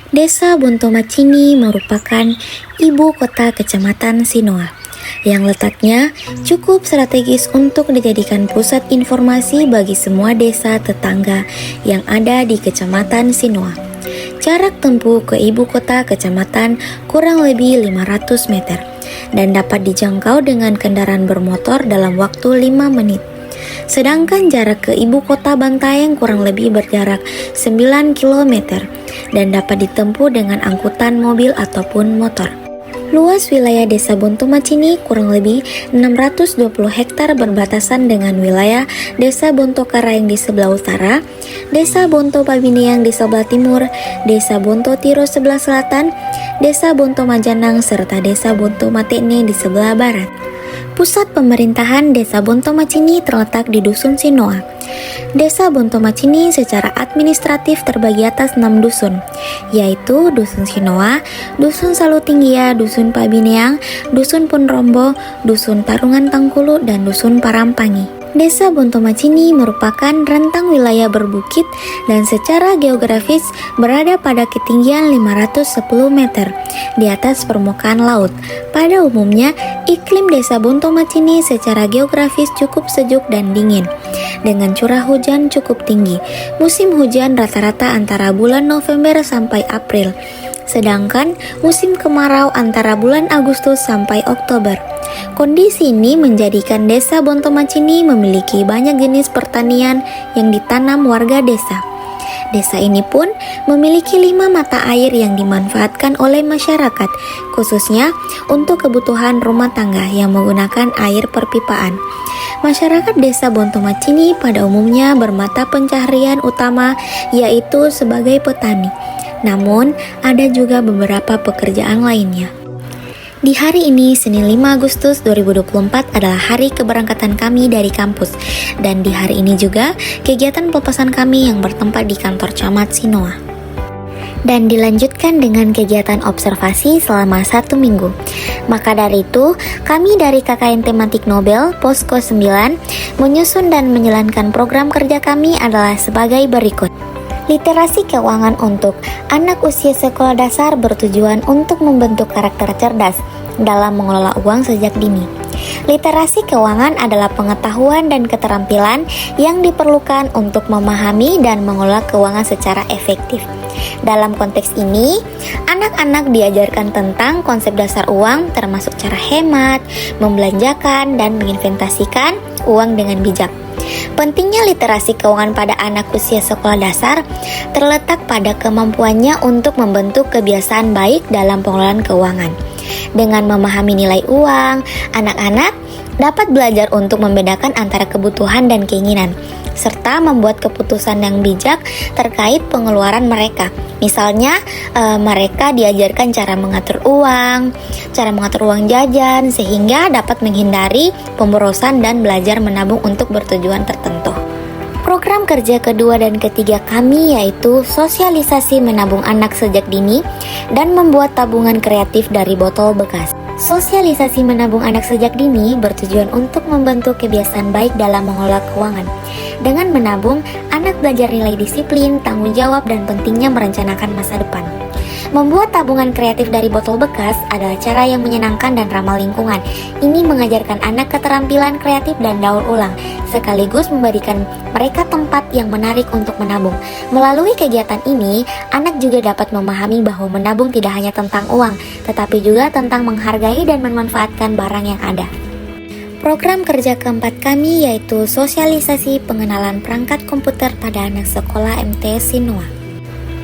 Desa Bontomacini merupakan ibu kota Kecamatan Sinoa yang letaknya cukup strategis untuk dijadikan pusat informasi bagi semua desa tetangga yang ada di Kecamatan Sinoa. Jarak tempuh ke ibu kota kecamatan kurang lebih 500 meter dan dapat dijangkau dengan kendaraan bermotor dalam waktu 5 menit. Sedangkan jarak ke ibu kota Bantaeng kurang lebih berjarak 9 km dan dapat ditempuh dengan angkutan mobil ataupun motor. Luas wilayah Desa Bontomacini kurang lebih 620 hektar berbatasan dengan wilayah Desa Bontokarang di sebelah utara, Desa Bonto Pabineang di sebelah timur, Desa Bonto Tiro sebelah selatan, Desa Bonto Majanang serta Desa Bonto Matene di sebelah barat. Pusat pemerintahan Desa Bontomacini terletak di Dusun Sinoa. Desa Bontomacini secara administratif terbagi atas 6 dusun, yaitu Dusun Sinoa, Dusun Salutinggia, Dusun Pabineang, Dusun Punrombo, Dusun Tarungan Tangkulu, dan Dusun Parampangi. Desa Bontomacini merupakan rentang wilayah berbukit dan secara geografis berada pada ketinggian 510 meter di atas permukaan laut. Pada umumnya, iklim Desa Bontomacini secara geografis cukup sejuk dan dingin, dengan curah hujan cukup tinggi. Musim hujan rata-rata antara bulan November sampai April, sedangkan musim kemarau antara bulan Agustus sampai Oktober. Kondisi ini menjadikan Desa Bontomacini memiliki banyak jenis pertanian yang ditanam warga desa. Desa ini pun memiliki 5 mata air yang dimanfaatkan oleh masyarakat, khususnya untuk kebutuhan rumah tangga yang menggunakan air perpipaan. Masyarakat Desa Bontomacini pada umumnya bermata pencaharian utama yaitu sebagai petani. Namun, ada juga beberapa pekerjaan lainnya. Di hari ini, Senin 5 Agustus 2024 adalah hari keberangkatan kami dari kampus. Dan di hari ini juga, kegiatan pelepasan kami yang bertempat di kantor Camat Sinoa. Dan dilanjutkan dengan kegiatan observasi selama 1 minggu. Maka dari itu, kami dari KKN Tematik Nobel, Posko 9, menyusun dan menjalankan program kerja kami adalah sebagai berikut. Literasi keuangan untuk anak usia sekolah dasar bertujuan untuk membentuk karakter cerdas dalam mengelola uang sejak dini. Literasi keuangan adalah pengetahuan dan keterampilan yang diperlukan untuk memahami dan mengelola keuangan secara efektif. Dalam konteks ini, anak-anak diajarkan tentang konsep dasar uang termasuk cara hemat, membelanjakan, dan menginvestasikan uang dengan bijak. Pentingnya literasi keuangan pada anak usia sekolah dasar terletak pada kemampuannya untuk membentuk kebiasaan baik dalam pengelolaan keuangan. Dengan memahami nilai uang, anak-anak dapat belajar untuk membedakan antara kebutuhan dan keinginan, serta membuat keputusan yang bijak terkait pengeluaran mereka. Misalnya, mereka diajarkan cara mengatur uang jajan, sehingga dapat menghindari pemborosan dan belajar menabung untuk bertujuan tertentu. Program kerja kedua dan ketiga kami yaitu sosialisasi menabung anak sejak dini dan membuat tabungan kreatif dari botol bekas. Sosialisasi menabung anak sejak dini bertujuan untuk membentuk kebiasaan baik dalam mengelola keuangan. Dengan menabung, anak belajar nilai disiplin, tanggung jawab, dan pentingnya merencanakan masa depan. Membuat tabungan kreatif dari botol bekas adalah cara yang menyenangkan dan ramah lingkungan. Ini mengajarkan anak keterampilan kreatif dan daur ulang, sekaligus memberikan mereka tempat yang menarik untuk menabung. Melalui kegiatan ini, anak juga dapat memahami bahwa menabung tidak hanya tentang uang, tetapi juga tentang menghargai dan memanfaatkan barang yang ada. Program kerja keempat kami yaitu sosialisasi pengenalan perangkat komputer pada anak sekolah MTS Sinoa.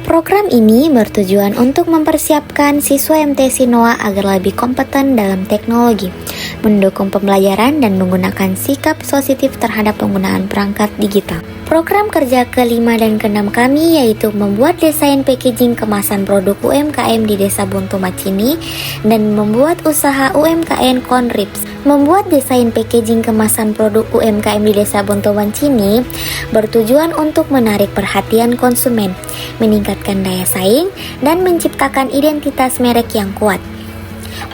Program ini bertujuan untuk mempersiapkan siswa MTS Sinoa agar lebih kompeten dalam teknologi, mendukung pembelajaran dan menggunakan sikap positif terhadap penggunaan perangkat digital. Program kerja kelima dan keenam kami yaitu membuat desain packaging kemasan produk UMKM di Desa Bontomacini dan membuat usaha UMKM Conrips. Membuat desain packaging kemasan produk UMKM di Desa Bontomacini bertujuan untuk menarik perhatian konsumen, meningkatkan daya saing, dan menciptakan identitas merek yang kuat.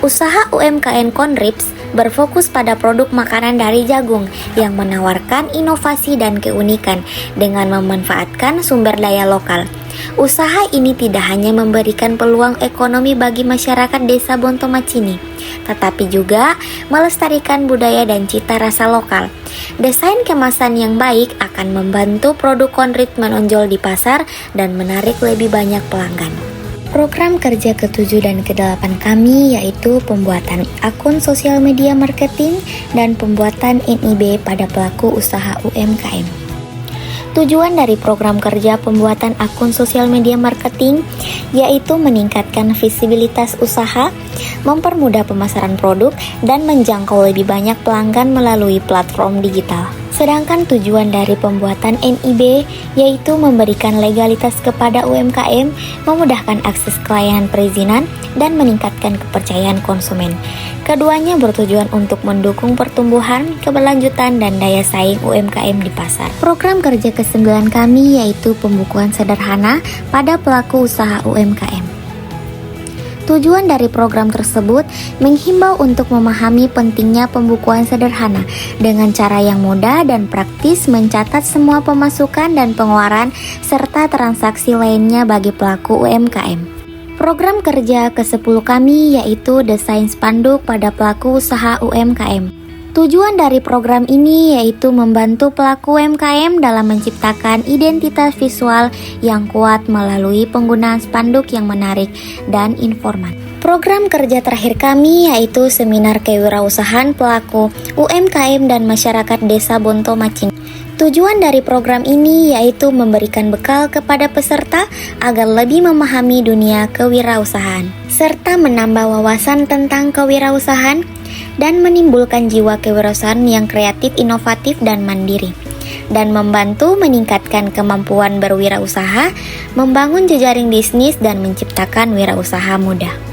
Usaha UMKM Conrips berfokus pada produk makanan dari jagung yang menawarkan inovasi dan keunikan dengan memanfaatkan sumber daya lokal. Usaha ini tidak hanya memberikan peluang ekonomi bagi masyarakat desa Bontomacini, tetapi juga melestarikan budaya dan cita rasa lokal. Desain kemasan yang baik akan membantu produk Konrit menonjol di pasar dan menarik lebih banyak pelanggan. Program kerja ke-7 dan ke-8 kami yaitu pembuatan akun sosial media marketing dan pembuatan NIB pada pelaku usaha UMKM. Tujuan dari program kerja pembuatan akun sosial media marketing yaitu meningkatkan visibilitas usaha, mempermudah pemasaran produk, dan menjangkau lebih banyak pelanggan melalui platform digital. Sedangkan tujuan dari pembuatan NIB yaitu memberikan legalitas kepada UMKM, memudahkan akses ke layanan perizinan, dan meningkatkan kepercayaan konsumen. Keduanya bertujuan untuk mendukung pertumbuhan, keberlanjutan, dan daya saing UMKM di pasar. Program kerja ke-9 kami yaitu pembukuan sederhana pada pelaku usaha UMKM. Tujuan dari program tersebut menghimbau untuk memahami pentingnya pembukuan sederhana dengan cara yang mudah dan praktis, mencatat semua pemasukan dan pengeluaran serta transaksi lainnya bagi pelaku UMKM. Program kerja ke-10 kami yaitu desain spanduk pada pelaku usaha UMKM. Tujuan dari program ini yaitu membantu pelaku UMKM dalam menciptakan identitas visual yang kuat melalui penggunaan spanduk yang menarik dan informatif. Program kerja terakhir kami yaitu seminar kewirausahaan pelaku UMKM dan masyarakat desa Bontomacini. Tujuan dari program ini yaitu memberikan bekal kepada peserta agar lebih memahami dunia kewirausahaan, serta menambah wawasan tentang kewirausahaan dan menimbulkan jiwa kewirausahaan yang kreatif, inovatif, dan mandiri, dan membantu meningkatkan kemampuan berwirausaha, membangun jejaring bisnis, dan menciptakan wirausaha muda.